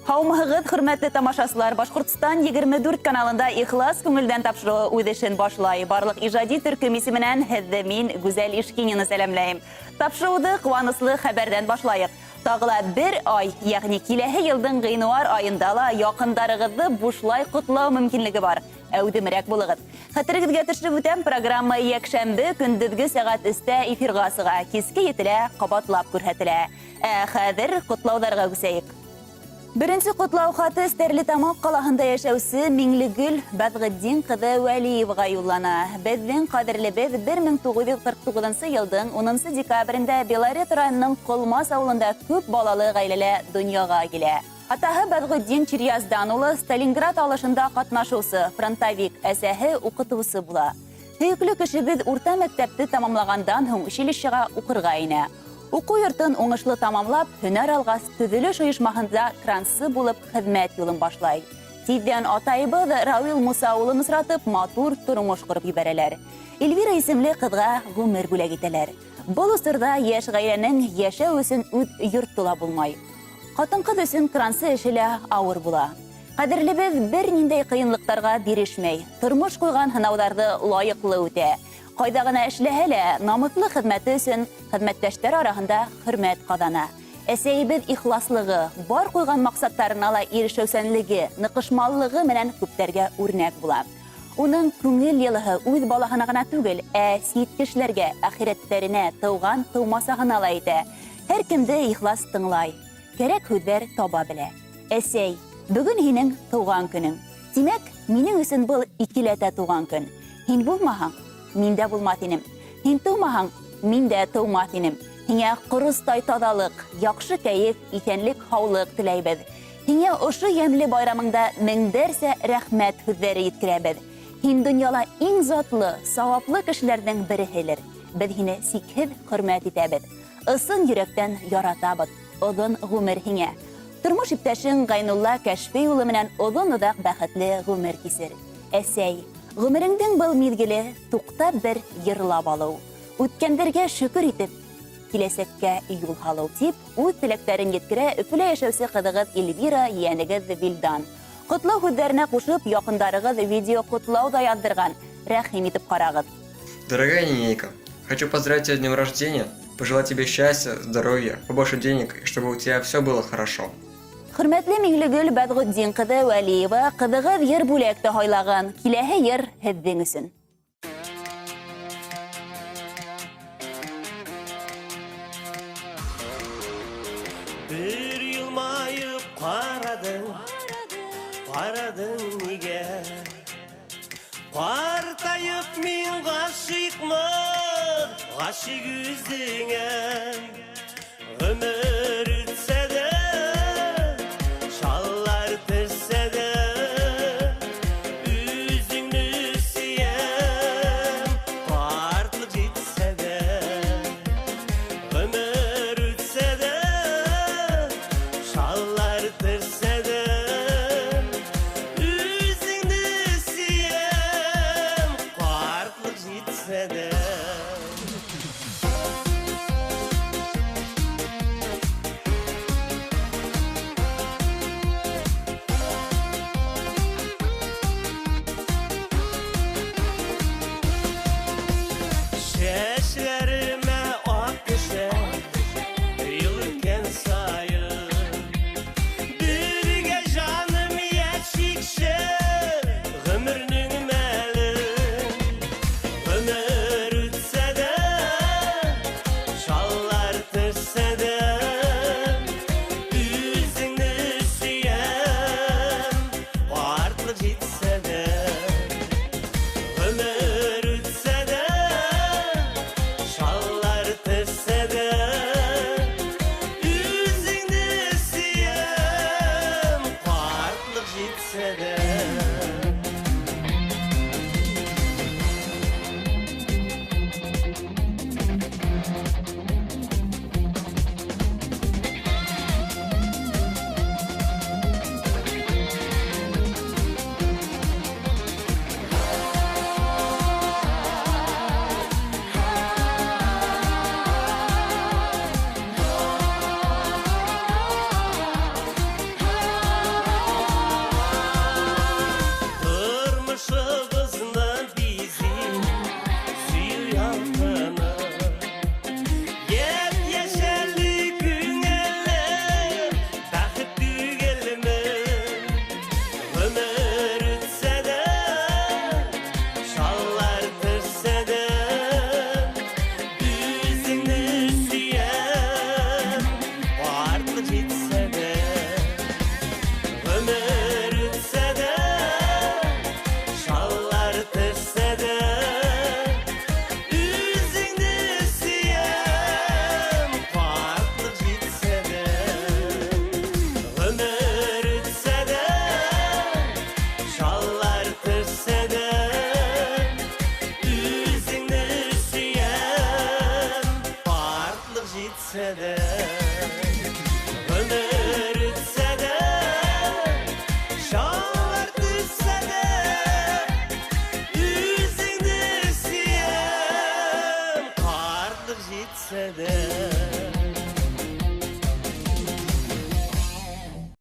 Һаумыһығыҙ, хөрмәтле тамашасылар, Башҡортостан 24 каналында ихлас күңелдән тапшырыу үҙ эшен башлай. Барлык ижади төркөм исеменән һеҙҙе мин Гүзәл Ишкинина сәләмләйем. Тапшырыуҙы ҡыуаныслы хәбәрҙән башлайыҡ. Тағыла бер ай, йәғни киләһе йылдың ғинуар айында ла яҡындарығыҙҙы бушлай ҡотлау мөмкинлеге бар. Әүҙемерәк булығыҙ. Хәтерегеҙгә төшөрөп үтәм, программа йәкшәмбе көндөҙгө сәғәт 3-тә эфирға сыға, киске 7-лә ҡабатлап күрһәтелә. Хәҙер ҡотлауҙарға күсәйек. Беренсе ҡотлау хаты Стәрлетамаҡ ҡалаһында йәшәүсе Миңлегөл Бәҙғетдин ҡыҙы Вәлиевға юллана. Беҙҙең ҡәҙерлебеҙ 1949 йылдың 10 декабрендә Белорет районының Ҡолмас ауылында күп балалы ғаиләлә донъяға килә. Атаһы Бәҙғетдин Чирьяздан улы Сталинград алышында ҡатнашыусы, фронтовик, әсәһе уҡытыусы була. Һөйөклө кешебеҙ урта мәктәпте тамамлағандан һуң училищеға уҡырға инә. Уҡыу йортон уңышлы тамамлап, һөнәр алғас, төҙөлөш ойошмаһында крансы булып хеҙмәт юлын башлай. Тиҙҙән атайыбыҙ Рауил Муса улын осратып, матур тормош ҡорып ебәрәләр. Эльвира исемле ҡыҙға ғүмер бүләк итәләр. Был осорҙа йәш ғаиләнең йәшәү өсөн үҙ йорто ла булмай. Ҡатын-ҡыҙ өсөн крансы эше лә ауыр була. Ҡәҙерлебеҙ бер ниндәй ҡыйынлыҡтарға бирешмәй. Тормош ҡуйған һынауҙарҙы лайыҡлы үтә. Ҡайҙа ғына эшләһә лә, намыҫлы хеҙмәте өсөн хеҙмәттәштәр араһында хөрмәт ҡаҙана. Әсәйебеҙ ихласлығы, бар ҡуйған маҡсаттарына ла ирешеүсәнлеге, ныҡышмаллығы менән күптәргә үрнәк була. Уның күңел йылыһы үҙ балаһына ғына түгел, сит кешеләргә, әхирәттәренә, тыуған тыумасаһына ла итә. Һәр кемде ихлас тыңлай. Кәрәк һүҙҙәр таба белә. Әсәй, бөгөн һинең тыуған көнөң. Тимәк, минең өсөн был икеләтә тыуған көн. Һин булмаһаң, мин дә булмаҫ инем. Һин тыумаһаң, мин дә тыумаҫ инем. Һиңә ҡоростай таҙалыҡ, яҡшы кәйеф, иҫәнлек, һаулыҡ теләйбеҙ. Һиңә ошо йәмле байрамыңда меңдәрсә рәхмәт һүҙҙәре еткерәбеҙ. Һин донъяла иң затлы, сауаплы кешеләрҙең береһелер. Беҙ һине сикһеҙ хөрмәт итәбеҙ. Ысын йөрәктән яратабыҙ. Оҙон ғүмер һиңә. Тормош иптәшең Ғайнулла Кәшфи улы менән оҙон-оҙаҡ бәхетле ғүмер кисер. Әсәй, ғүмереңдең был миҙгеле туҡтап бер йырлап алыу. Үткәндәргә шөкөр итеп, киләсәккә юл һалыу тип, үҙ теләктәрен еткерә Өфөлә йәшәүсе ҡыҙығыҙ Эльвира, йәнегеҙ Вилдан. Ҡотлау һүҙҙәренә ҡушып, яҡындарығыҙ видео ҡотлау да яҙҙырған. Рәхим итеп ҡарағыҙ. Дорогая Нинейка, хочу поздравить тебя с днем рождения, пожелать тебе счастья, здоровья, побольше денег, и чтобы у тебя все было хорошо. Хөрмәтле Миңлегөл Бәҙғетдин ҡыҙы Вәлиева, ҡыҙығыҙ йыр бүләк тә һайлаған. Киләһе йыр һеҙҙең өсөн. Bir yılmayıp qaradın, qaradın nigə? Partayıp min ғашиqmın, ғашиq üzüңə. Ömür ütsə də, şallar tırsə də, üzüңnü siyəm, partlı gitsə də. Ömür ütsə də, şallar tırsə də, üzüңnü siyəm, partlı gitsə də. жетсе де, өмір өтсе де, шалар түссе де, өзіңді сүйем, қарттық жетсе де.